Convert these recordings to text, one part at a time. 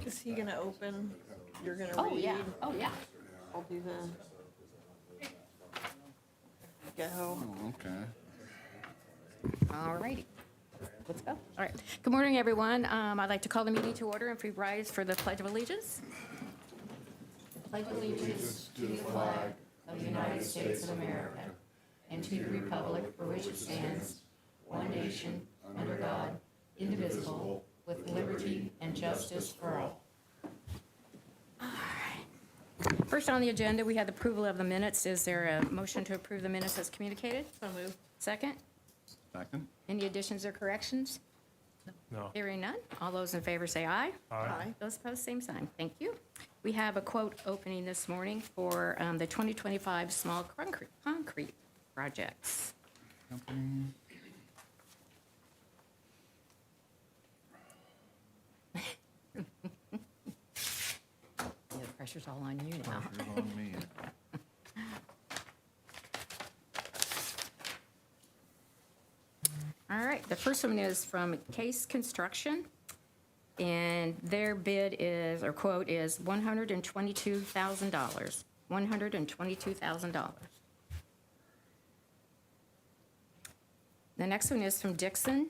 Is he gonna open? You're gonna Oh, read? yeah, oh, yeah. I'll do the. Go. Oh, okay. All righty. Let's go. All right. Good morning, everyone. I'd like to call the meeting to order and if we rise for the Pledge of Allegiance. Pledge allegiance to the flag of the United States of America and to the republic for which it stands, one nation, under God, indivisible, with liberty and justice for all. All right. First on the agenda, we have the approval of the minutes. Is there a motion to approve the minutes as communicated? So move. Second? Second? Any additions or corrections? No. Hearing none. All those in favor say aye. Aye. Those opposed, same sign. Thank you. We have a quote opening this morning for the 2025 small concrete projects. Company. Yeah, the pressure's all on you now. Pressure's on me. All right, the first one is from Case Construction, and their bid is, or quote is $122,000. $122,000. The next one is from Dixon.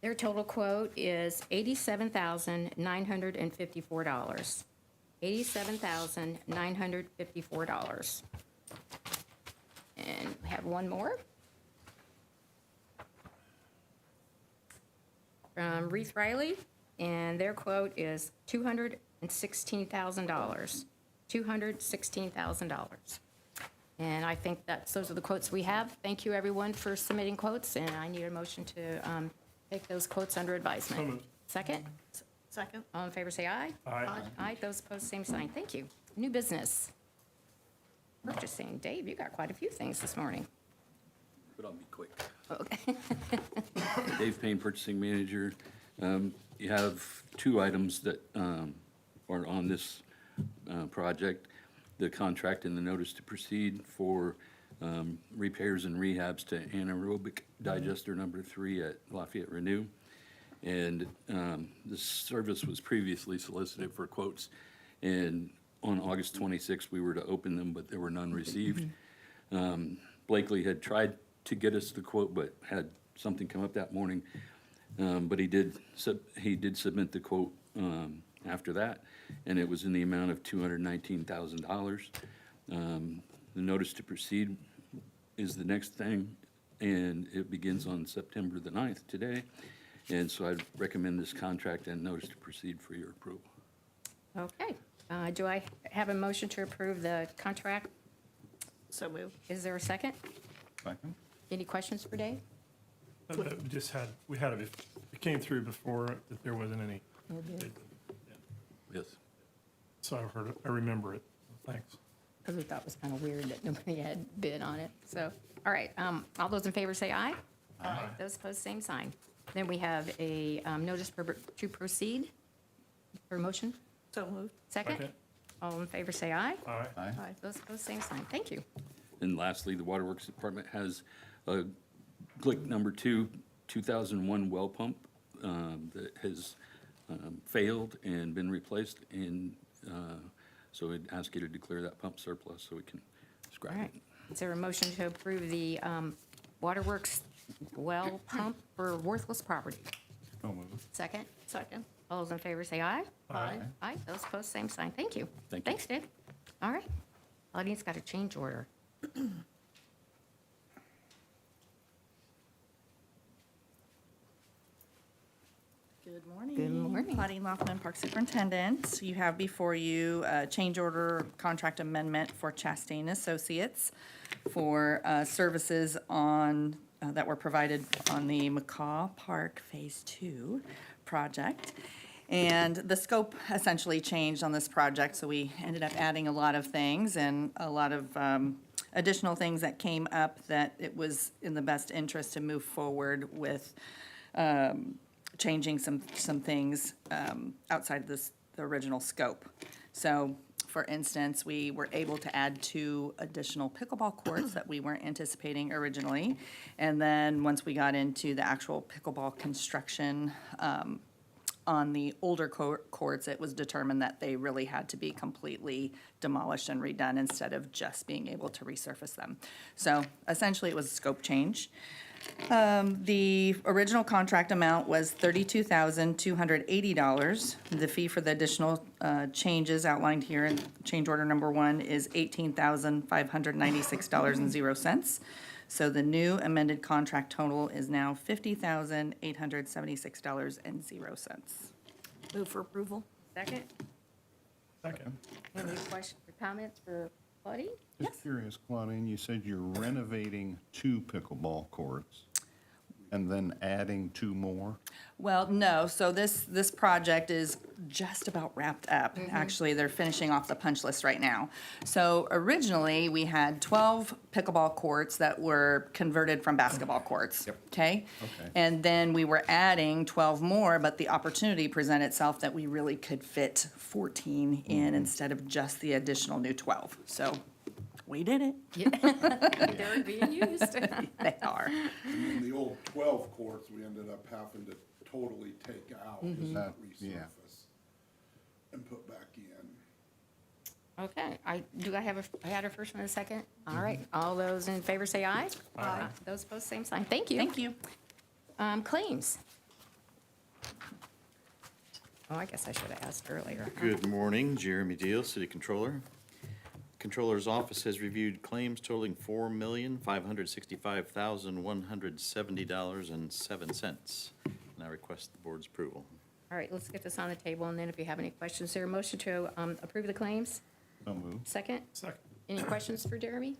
Their total quote is $87,954. $87,954. And we have one more. From Reith Riley, and their quote is $216,000. $216,000. And I think those are the quotes we have. Thank you, everyone, for submitting quotes, and I need a motion to take those quotes under advisement. So moved. Second? Second. All in favor, say aye. Aye. Aye, those opposed, same sign. Thank you. New business. Purchasing. Dave, you got quite a few things this morning. But I'll be quick. Okay. Dave Payne, Purchasing Manager. You have two items that are on this project, the contract and the notice to proceed for repairs and rehabs to anaerobic digester number 3 at Lafayette Renew. And this service was previously solicited for quotes, and on August 26th, we were to open them, but there were none received. Blakely had tried to get us the quote, but had something come up that morning. But he did submit the quote after that, and it was in the amount of $219,000. The notice to proceed is the next thing, and it begins on September the 9th today. And so I'd recommend this contract and notice to proceed for your approval. Okay. Do I have a motion to approve the contract? So move. Is there a second? Second? Any questions for Dave? We had it came through before that there wasn't any. Yes. So I remember it. Thanks. Because we thought it was kind of weird that nobody had bid on it. So, all right, all those in favor say aye. Aye. Those opposed, same sign. Then we have a notice to proceed for motion. So moved. Second? Second. All in favor say aye. Aye. Aye. Aye. Those opposed, same sign. Thank you. And lastly, the Waterworks Department has a Glick number 2, 2001 well pump that has failed and been replaced, and so I'd ask you to declare that pump surplus so we can All scrap right. it. Is there a motion to approve the Waterworks well pump for worthless property? So moved. Second? Second. All those in favor say aye. Aye. Aye. Those opposed, same sign. Thank you. Thank you. Thanks, Dave. All right. Audience got a change order. Good morning. Good morning. Claudine Loffman, Park Superintendent. You have before you a change order contract amendment for Chastain Associates for services on, that were provided on the McCaw Park Phase 2 project. And the scope essentially changed on this project, so we ended up adding a lot of things and a lot of additional things that came up that it was in the best interest to move forward with changing some things outside of the original scope. So for instance, we were able to add 2 additional pickleball courts that we weren't anticipating originally. And then once we got into the actual pickleball construction, on the older courts, it was determined that they really had to be completely demolished and redone instead of just being able to resurface them. So essentially, it was a scope change. The original contract amount was $32,280. The fee for the additional changes outlined here in change order number 1 is $18,596.00. So the new amended contract total is now $50,876.00. Move for approval. Second? Second. Any questions or comments for Claudine? Just curious, Claudine, you said you're renovating 2 pickleball courts and then adding 2 more? Well, no, so this project is just about wrapped up. Actually, they're finishing off the punch list right now. So originally, we had 12 pickleball courts that were converted from basketball courts, okay? Okay. And then we were adding 12 more, but the opportunity presented itself that we really could fit 14 in instead of just the additional new 12. So we did it. They're being used. They are. And the old 12 courts, we ended up having to totally take out, just That- yeah. resurface, and put back in. Okay, I had a first and a second? All right, all those in favor say aye. Aye. Those opposed, same sign. Thank you. Thank you. Claims. Oh, I guess I should have asked earlier. Good morning, Jeremy Deal, City Controller. Controller's Office has reviewed claims totaling $4,565,170.07. And I request the board's approval. All right, let's get this on the table, and then if you have any questions, there a motion to approve the claims? So moved. Second? Second. Any questions for Jeremy?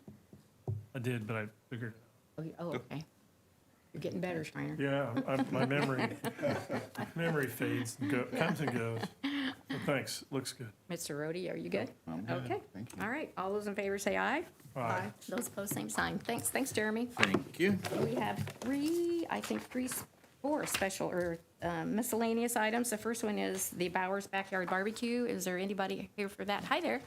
I did, but I figured, Oh, okay. You're getting better, Schreiner. yeah, my memory fades and comes and goes. Well, thanks, looks good. Mr. Rhodey, are you good? I'm good. Okay. Thank you. All right, all those in favor say aye. Aye. Those opposed, same sign. Thanks, Jeremy. Thank you. We have four special or miscellaneous items. The first one is the Bowers Backyard Barbecue. Is there anybody here for that? Hi there.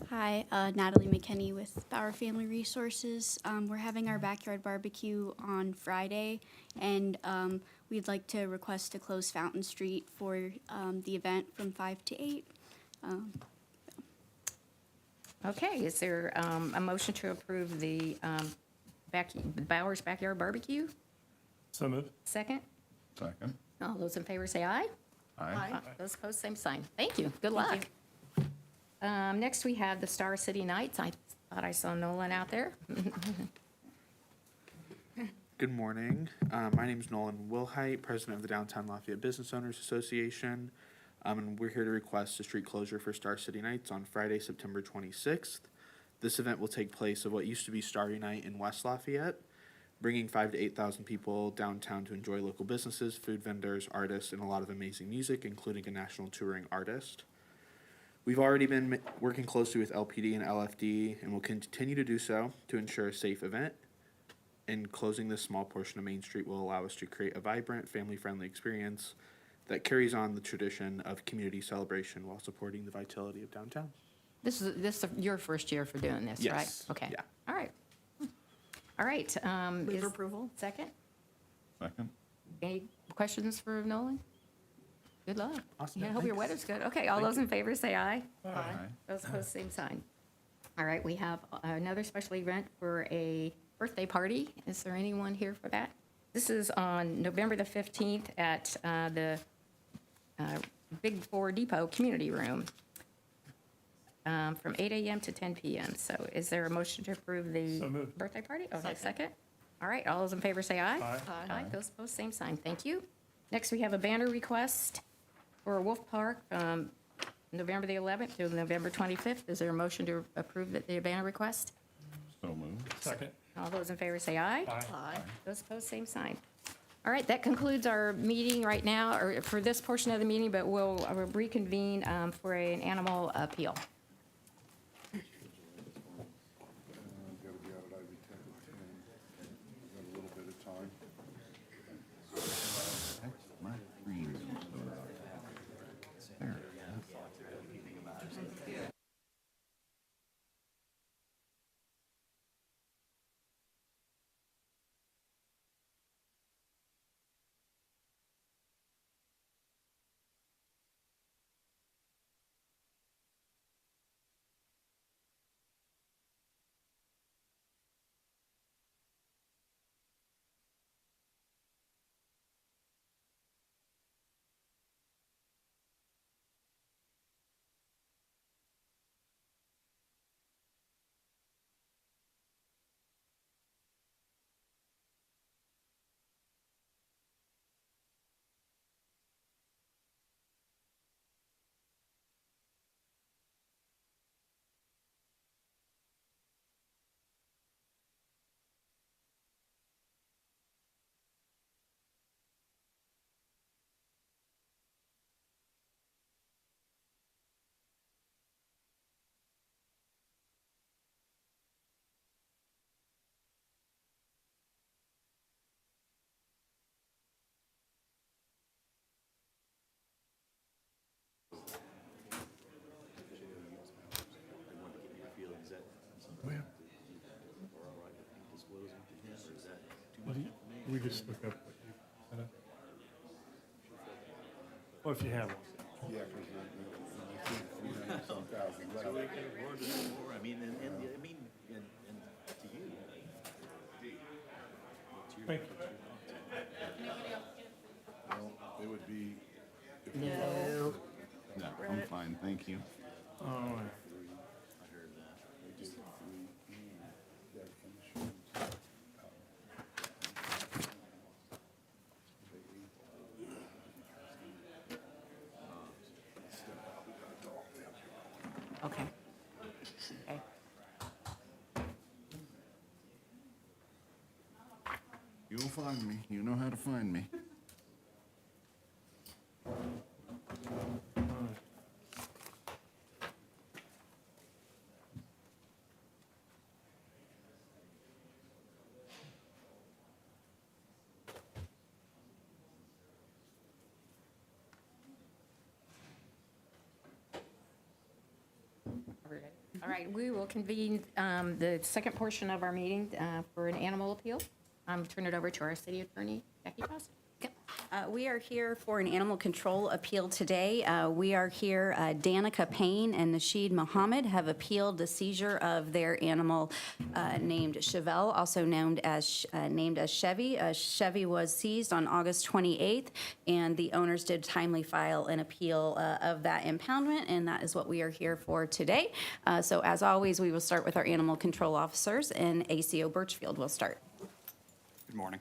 Hi, Natalie McKinney with Bauer Family Resources. We're having our backyard barbecue on Friday, and we'd like to request to close Fountain Street for the event from 5 to 8. Okay, is there a motion to approve the Bowers Backyard Barbecue? So moved. Second? Second. All those in favor say aye. Aye. Those opposed, same sign. Thank you. Good luck. Next, we have the Star City Nights. I thought I saw Nolan out there. Good morning. My name is Nolan Wilhite, president of the Downtown Lafayette Business Owners Association. And we're here to request a street closure for Star City Nights on Friday, September 26th. This event will take place at what used to be Starry Night in West Lafayette, bringing 5,000 to 8,000 people downtown to enjoy local businesses, food vendors, artists, and a lot of amazing music, including a national touring artist. We've already been working closely with LPD and LFD, and will continue to do so to ensure a safe event. And closing this small portion of Main Street will allow us to create a vibrant, family-friendly experience that carries on the tradition of community celebration while supporting the vitality of downtown. This is your first year for doing this, right? Yes. Okay. Yeah. All right. All right. Move is- approval. Second? Second. Any questions for Nolan? Good luck. Awesome. Yeah, I hope your Thanks. weather's good. Okay, all those in favor say aye. Aye. Those opposed, same sign. All right, we have another special event for a birthday party. Is there anyone here for that? This is on November the 15th at the Big Four Depot Community Room from 8 a.m. to 10 p.m. So is there a motion to approve the So moved. birthday party? Okay, second. All right, all those in favor say aye. Aye. Aye. Those opposed, same sign. Thank you. Next, we have a banner request for Wolf Park, November the 11th to November 25th. Is there a motion to approve the banner request? So moved. Second. All those in favor say aye. Aye. Aye. Those opposed, same sign. All right, that concludes our meeting right now, or for this portion of the meeting, but we'll reconvene for an animal appeal. Gotta be out at Ivy Tech by 10. Got a little bit of time. That's my 3 just look up what you set up? Well, if you have one. Yeah, because I think 300-some thousand left. I mean, to you. Thank you. Well, it would be, No, I'm fine, thank you. All right. Okay. Okay. You'll find me, you know how to find me. All right, we will convene the second portion of our meeting for an animal appeal. Turn it over to our city attorney, Jackie Frost. We are here for an animal control appeal today. We are here, Danica Payne and Nasheed Mohammed have appealed the seizure of their animal named Chevelle, also named as Chevy. Chevy was seized on August 28th, and the owners did timely file an appeal of that impoundment, and that is what we are here for today. So as always, we will start with our animal control officers, and ACO Birchfield will start. Good morning.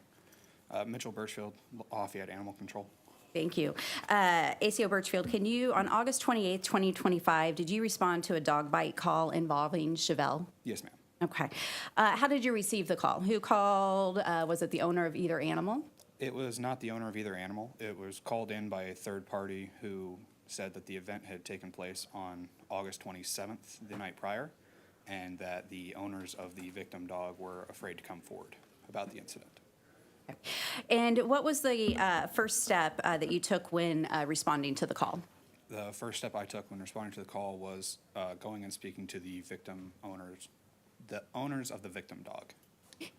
Mitchell Birchfield, Lafayette Animal Control. Thank you. ACO Birchfield, can you, on August 28th, 2025, did you respond to a dog bite call involving Chevelle? Yes, ma'am. Okay. How did you receive the call? Who called? Was it the owner of either animal? It was not the owner of either animal. It was called in by a third party who said that the event had taken place on August 27th, the night prior, and that the owners of the victim dog were afraid to come forward about the incident. And what was the first step that you took when responding to the call? The first step I took when responding to the call was going and speaking to the victim owners, the owners of the victim dog.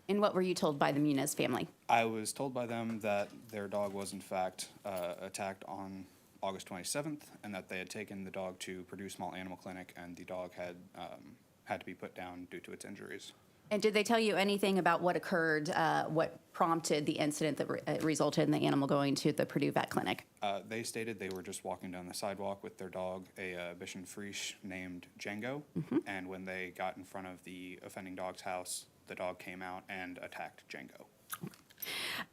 And what were you told by the Muniz family? I was told by them that their dog was in fact attacked on August 27th, and that they had taken the dog to Purdue Small Animal Clinic, and the dog had to be put down due to its injuries. And did they tell you anything about what occurred, what prompted the incident that resulted in the animal going to the Purdue Vet Clinic? They stated they were just walking down the sidewalk with their dog, a Bichon Frise named Django, and when they got in front of the offending dog's house, the dog came out and attacked Django.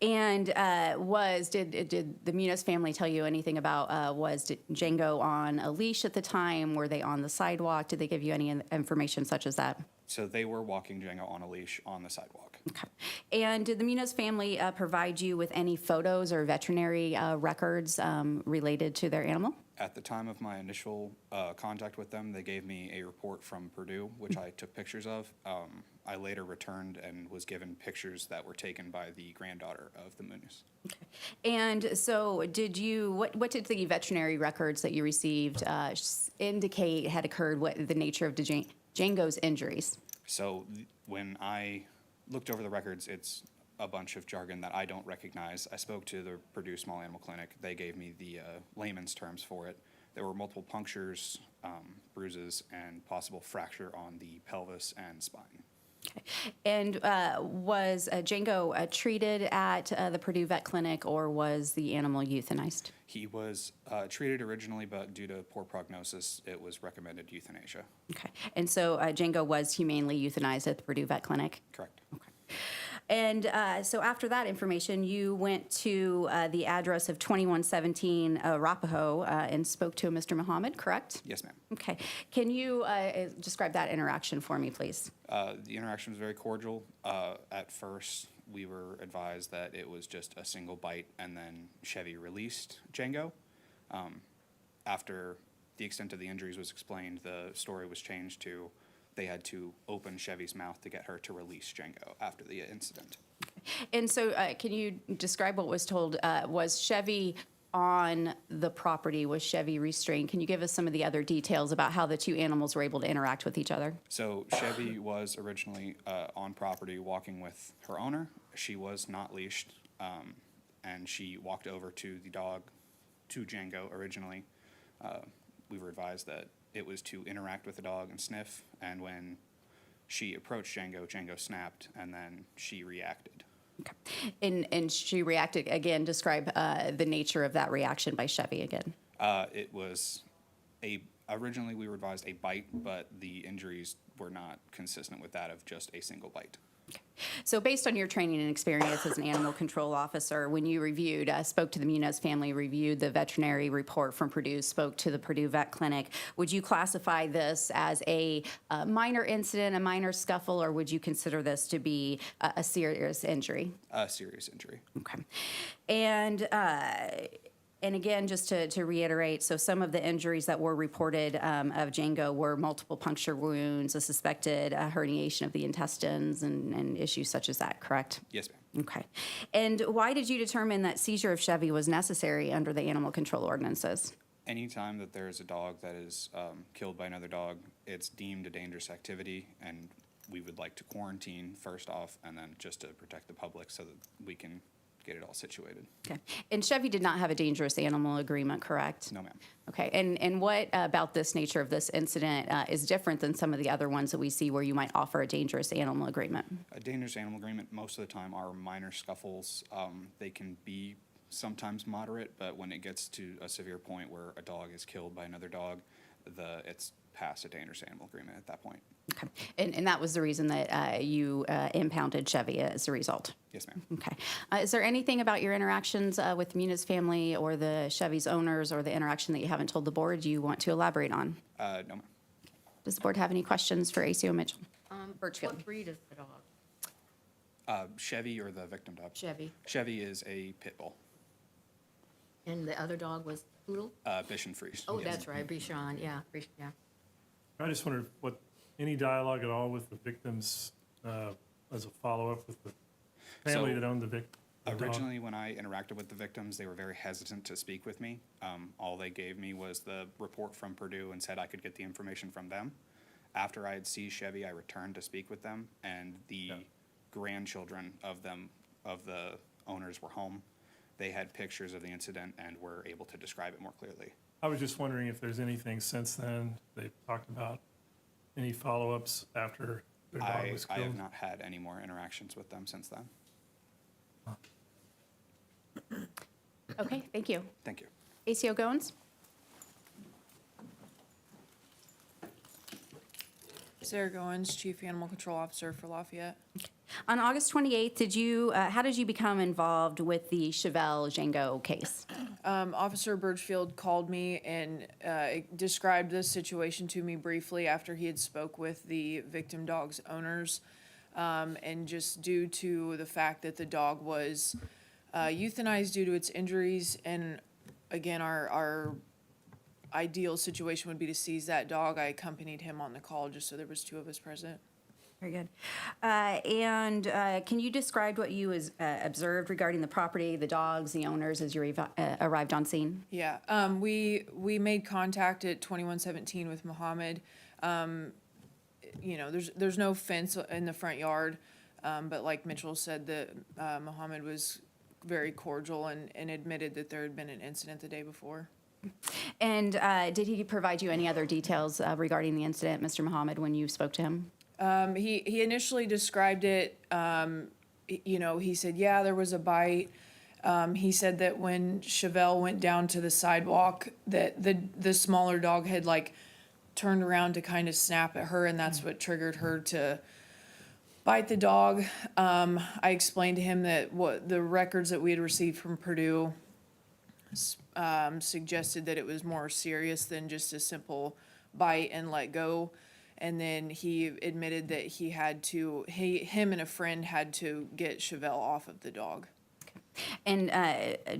And did the Muniz family tell you anything about, was Django on a leash at the time? Were they on the sidewalk? Did they give you any information such as that? So they were walking Django on a leash on the sidewalk. Okay. And did the Muniz family provide you with any photos or veterinary records related to their animal? At the time of my initial contact with them, they gave me a report from Purdue, which I took pictures of. I later returned and was given pictures that were taken by the granddaughter of the Muniz. Okay. And so what did the veterinary records that you received indicate had occurred, what the nature of Django's injuries? So when I looked over the records, it's a bunch of jargon that I don't recognize. I spoke to the Purdue Small Animal Clinic. They gave me the layman's terms for it. There were multiple punctures, bruises, and possible fracture on the pelvis and spine. Okay. And was Django treated at the Purdue Vet Clinic, or was the animal euthanized? He was treated originally, but due to poor prognosis, it was recommended euthanasia. Okay. And so Django was humanely euthanized at the Purdue Vet Clinic? Correct. Okay. And so after that information, you went to the address of 2117 Arapahoe and spoke to Mr. Mohammed, correct? Yes, ma'am. Okay. Can you describe that interaction for me, please? The interaction was very cordial. At first, we were advised that it was just a single bite, and then Chevy released Django. After the extent of the injuries was explained, the story was changed to they had to open Chevy's mouth to get her to release Django after the incident. And so can you describe what was told? Was Chevy on the property? Was Chevy restrained? Can you give us some of the other details about how the two animals were able to interact with each other? So Chevy was originally on property walking with her owner. She was not leashed. and she walked over to the dog, to Django originally. We were advised that it was to interact with the dog and sniff, and when she approached Django, Django snapped, and then she reacted. And she reacted, again, describe the nature of that reaction by Chevy again. It was originally we were advised a bite, but the injuries were not consistent with that of just a single bite. So based on your training and experience as an animal control officer, when you reviewed, spoke to the Munez family, reviewed the veterinary report from Purdue, spoke to the Purdue Vet Clinic, would you classify this as a minor incident, a minor scuffle, or would you consider this to be a serious injury? A serious injury. Okay. And again, just to reiterate, so some of the injuries that were reported of Django were multiple puncture wounds, a suspected herniation of the intestines, and issues such as that, correct? Yes, ma'am. Okay. And why did you determine that seizure of Chevy was necessary under the animal control ordinances? Anytime that there is a dog that is killed by another dog, it's deemed a dangerous activity, and we would like to quarantine first off, and then just to protect the public so that we can get it all situated. Okay. And Chevy did not have a dangerous animal agreement, correct? No, ma'am. Okay. And what about this nature of this incident is different than some of the other ones that we see where you might offer a dangerous animal agreement? A dangerous animal agreement most of the time are minor scuffles. They can be sometimes moderate, but when it gets to a severe point where a dog is killed by another dog, it's past a dangerous animal agreement at that point. Okay. And that was the reason that you impounded Chevy as a result? Yes, ma'am. Okay. Is there anything about your interactions with Munez family or the Chevy's owners or the interaction that you haven't told the board you want to elaborate on? No, ma'am. Does the board have any questions for ACO Mitchell? Birchfield. What breed is the dog? Chevy or the victim dog? Chevy. Chevy is a pit bull. And the other dog was poodle? Bichon Frise. Oh, Yes. that's right, Bichon, yeah, yeah. I just wondered what, any dialogue at all with the victims as a follow-up with the family So, that owned the dog? Originally, when I interacted with the victims, they were very hesitant to speak with me. All they gave me was the report from Purdue and said I could get the information from them. After I had seized Chevy, I returned to speak with them, and the grandchildren of the owners were home. They had pictures of the incident and were able to describe it more clearly. I was just wondering if there's anything since then they've talked about, any follow-ups after their dog was I killed? have not had any more interactions with them since then. Okay, thank you. Thank you. ACO Goins? Sarah Goins, Chief Animal Control Officer for Lafayette. On August 28th, how did you become involved with the Chevelle Django case? Officer Birchfield called me and described this situation to me briefly after he had spoke with the victim dog's owners. And just due to the fact that the dog was euthanized due to its injuries, and again, our ideal situation would be to seize that dog. I accompanied him on the call just so there was two of us present. Very good. And can you describe what you observed regarding the property, the dogs, the owners as you arrived on scene? Yeah, we made contact at 2117 with Mohammed. You know, there's no fence in the front yard, but like Mitchell said, that Mohammed was very cordial and admitted that there had been an incident the day before. And did he provide you any other details regarding the incident, Mr. Mohammed, when you spoke to him? He initially described it, you know, he said, yeah, there was a bite. He said that when Chevelle went down to the sidewalk, that the smaller dog had like turned around to kind of snap at her, and that's what triggered her to bite the dog. I explained to him that what the records that we had received from Purdue suggested that it was more serious than just a simple bite and let go. And then he admitted that him and a friend had to get Chevelle off of the dog. And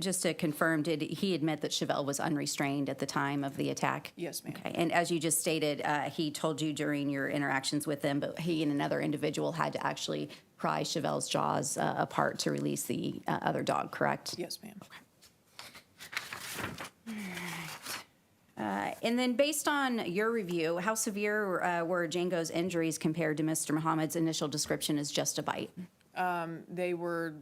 just to confirm, did he admit that Chevelle was unrestrained at the time of the attack? Yes, ma'am. Okay. And as you just stated, he told you during your interactions with him, but he and another individual had to actually pry Chevelle's jaws apart to release the other dog, correct? Yes, ma'am. And then based on your review, how severe were Django's injuries compared to Mr. Muhammad's initial description as just a bite? They were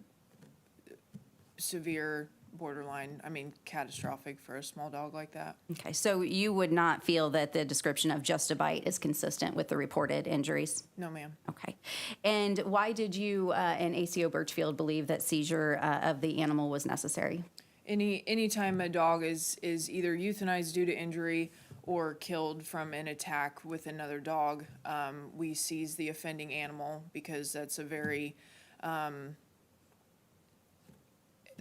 severe, borderline, I mean, catastrophic for a small dog like that. Okay, so you would not feel that the description of just a bite is consistent with the reported injuries? No, ma'am. Okay. And why did you and ACO Birchfield believe that seizure of the animal was necessary? Anytime a dog is either euthanized due to injury or killed from an attack with another dog, we seize the offending animal because that's a very,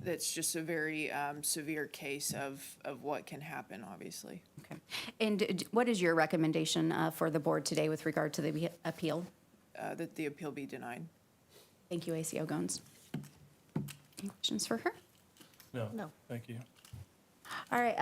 that's just a very severe case of what can happen, obviously. Okay. And what is your recommendation for the board today with regard to the appeal? That the appeal be denied. Thank you, ACO Goins. Any questions for her? No. Thank you. All right,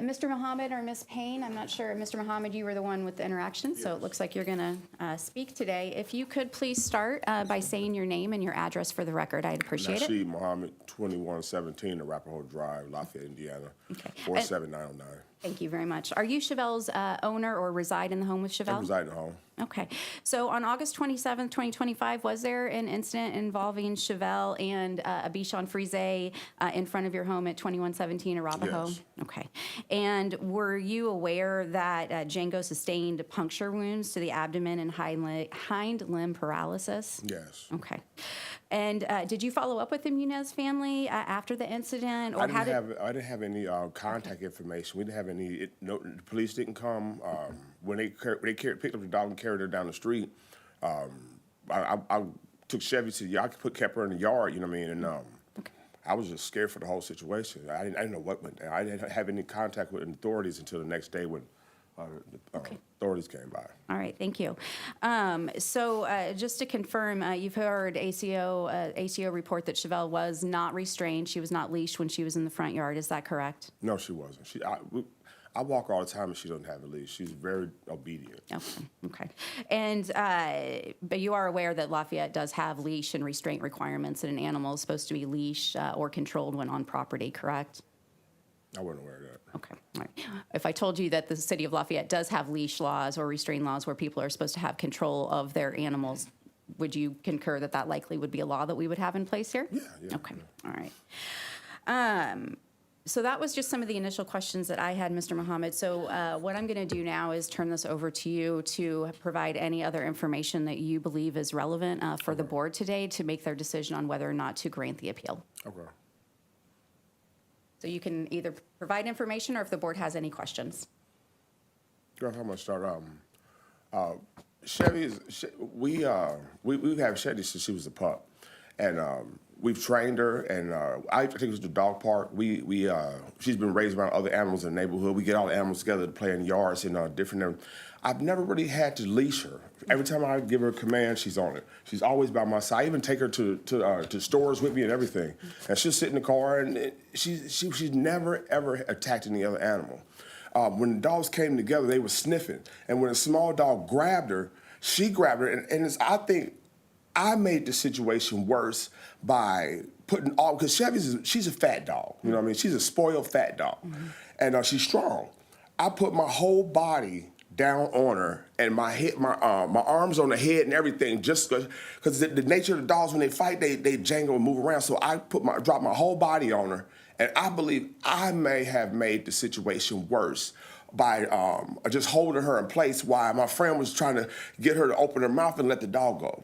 Mr. Mohammed or Ms. Payne, I'm not sure. Mr. Mohammed, you were the one with the interaction, so it looks like you're going to speak today. If you could please start by saying your name and your address for the record, I'd appreciate it. Nasheed Muhammad, 2117 Arapahoe Drive, Lafayette, Indiana, Okay. 47909. Thank you very much. Are you Chevelle's owner or reside in the home with Chevelle? I reside in the home. Okay. So on August 27th, 2025, was there an incident involving Chevelle and a Bichon Frise in front of your home at 2117 Arapahoe? Yes. Okay. And were you aware that Django sustained puncture wounds to the abdomen and hind limb paralysis? Yes. Okay. And did you follow up with the Munez family after the incident? Or I didn't have any contact information. We didn't have any. The police didn't come when they picked up the dog and carried her down the street. I took Chevy to the yard. Kept her in the yard. You know what I mean? And I was just scared for the whole situation. I didn't know what went down. I didn't have any contact with authorities until the next day when the authorities came by. All right, thank you. So just to confirm, you've heard ACO report that Chevelle was not restrained. She was not leashed when she was in the front yard. Is that correct? No, she wasn't. I walk her all the time and she doesn't have a leash. She's very obedient. Okay. And, but you are aware that Lafayette does have leash and restraint requirements, and an animal is supposed to be leashed or controlled when on property, correct? I wasn't aware of that. Okay. All right. If I told you that the city of Lafayette does have leash laws or restraint laws where people are supposed to have control of their animals, would you concur that that likely would be a law that we would have in place here? Yeah. Okay. All right. So that was just some of the initial questions that I had, Mr. Mohammed. So what I'm going to do now is turn this over to you to provide any other information that you believe is relevant for the board today to make their decision on whether or not to grant the appeal. Okay. So you can either provide information or if the board has any questions. Girl, I'm gonna start. Chevy is we've had Chevy since she was a pup, and we've trained her. And I think it was the dog park. She's been raised around other animals in the neighborhood. We get all the animals together to play in yards and different. I've never really had to leash her. Every time I give her a command, she's on it. She's always by my side. I even take her to stores with me and everything. And she'll sit in the car, and she's never, ever attacked any other animal. When the dogs came together, they were sniffing. And when a small dog grabbed her, she grabbed her. And I think I made the situation worse by putting all, because she's a fat dog. You know what I mean? She's a spoiled fat dog. Mm-hmm. And she's strong. I put my whole body down on her, and my head, my arms on the head and everything, just because the nature of the dogs, when they fight, they jangle and move around. So I dropped my whole body on her, and I believe I may have made the situation worse by just holding her in place while my friend was trying to get her to open her mouth and let the dog go.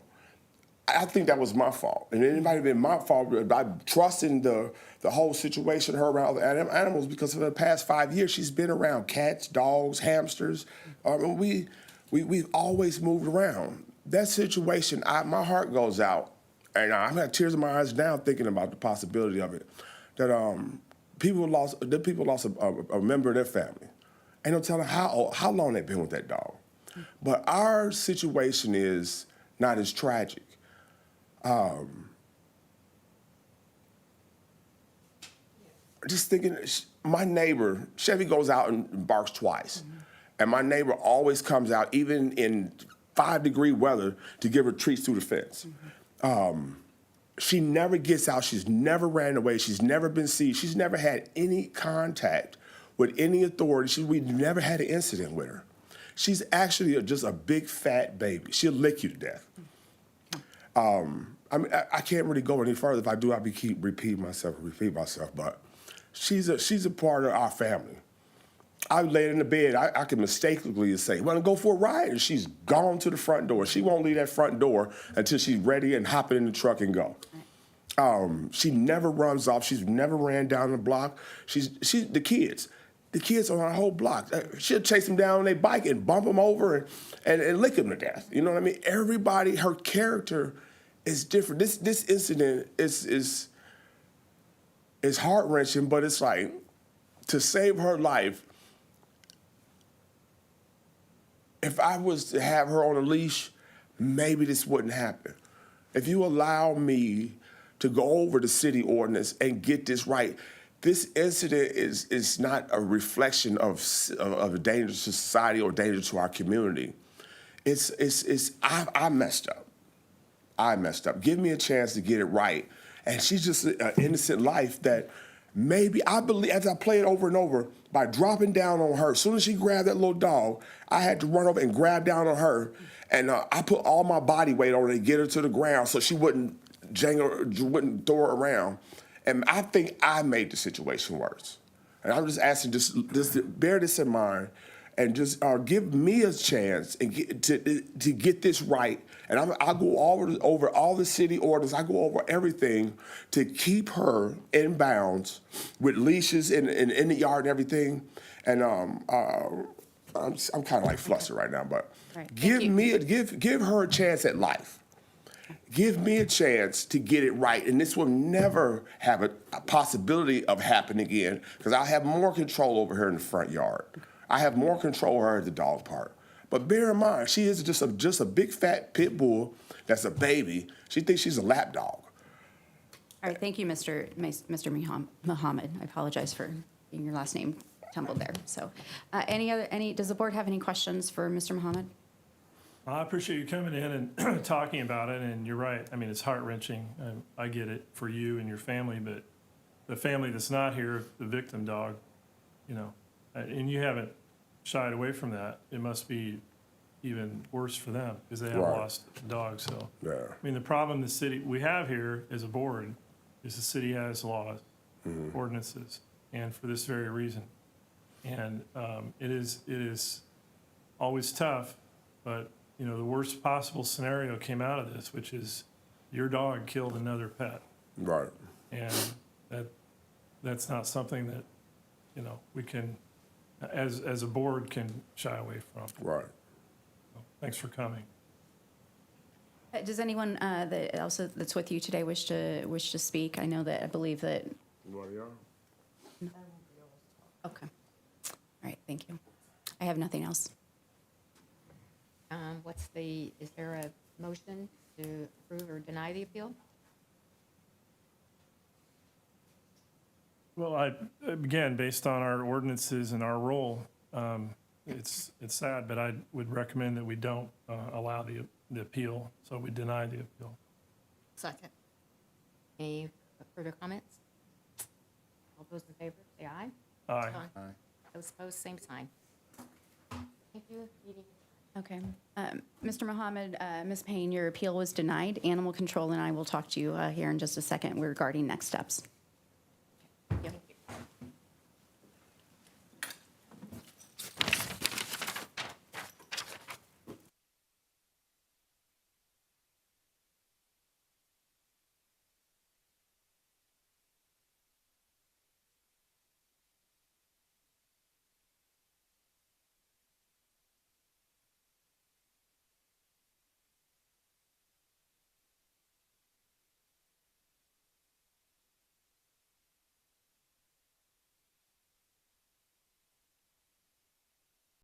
I think that was my fault. And anybody been my fault by trusting the whole situation, her around other animals, because for the past 5 years, she's been around cats, dogs, hamsters. We've always moved around. That situation, my heart goes out, and I'm having tears in my eyes now thinking about the possibility of it, that people lost a member of their family. Ain't no telling how long they've been with that dog. But our situation is not as tragic. Just thinking, my neighbor, Chevy goes out and barks twice. Mm-hmm. And my neighbor always comes out, even in 5-degree weather, to give her treats through the fence. Mm-hmm. She never gets out. She's never ran away. She's never been seized. She's never had any contact with any authority. We've never had an incident with her. She's actually just a big, fat baby. She'll lick you to death. I mean, I can't really go any further. If I do, I'll keep repeating myself, but she's a part of our family. I lay in the bed, I can mistakenly say, "Want to go for a ride?" And she's gone to the front door. She won't leave that front door until she's ready and hopping in the truck and go. She never runs off. She's never ran down the block. She's the kids on our whole block. She'll chase them down on their bike and bump them over and lick them to death. You know what I mean? Everybody, her character is different. This incident is heart-wrenching, but it's like, to save her life, if I was to have her on a leash, maybe this wouldn't happen. If you allow me to go over the city ordinance and get this right, this incident is not a reflection of a danger to society or danger to our community. I messed up. I messed up. Give me a chance to get it right. And she's just an innocent life that maybe, I believe, as I play it over and over, by dropping down on her, as soon as she grabbed that little dog, I had to run over and grab down on her. And I put all my body weight on her to get her to the ground so she wouldn't wouldn't throw her around. And I think I made the situation worse. And I'm just asking, just bear this in mind, and just give me a chance and to get this right. And I'll go over all the city orders. I go over everything to keep her in bounds with leashes in the yard and everything. And I'm kind of like flustered right now, but Right. give her a chance at life. Give me a chance to get it right, and this will never have a possibility of happening again, because I have more control over her in the front yard. I have more control over her at the dog park. But bear in mind, she is just a big fat pit bull that's a baby. She thinks she's a lap dog. All right, thank you, Mr. Muhammad. I apologize for being your last name tumbled there. So, does the board have any questions for Mr. Muhammad? I appreciate you coming in and talking about it, and you're right. I mean, it's heart-wrenching. I get it for you and your family, but the family that's not here, the victim dog, you know, and you haven't shied away from that. It must be even worse for them because they have Right. lost a dog. So, Yeah. I mean, the problem we have here as a board is the city has laws, ordinances, and for this very reason. And it is always tough, but you know, the worst possible scenario came out of this, which is your dog killed another pet. Right. And that's not something that, you know, we can, as a board, can shy away from. Right. So, thanks for coming. Does anyone that's with you today wish to speak? I believe that. Okay. All right. Thank you. I have nothing else. Is there a motion to approve or deny the appeal? Well, again, based on our ordinances and our role, it's sad, but I would recommend that we don't allow the appeal, so we deny the appeal. Second. Any further comments? All those in favor, say aye. Aye. Those opposed, same sign. Thank you. Meeting. Okay. Mr. Muhammad, Ms. Payne, your appeal was denied. Animal Control and I will talk to you here in just a second regarding next steps.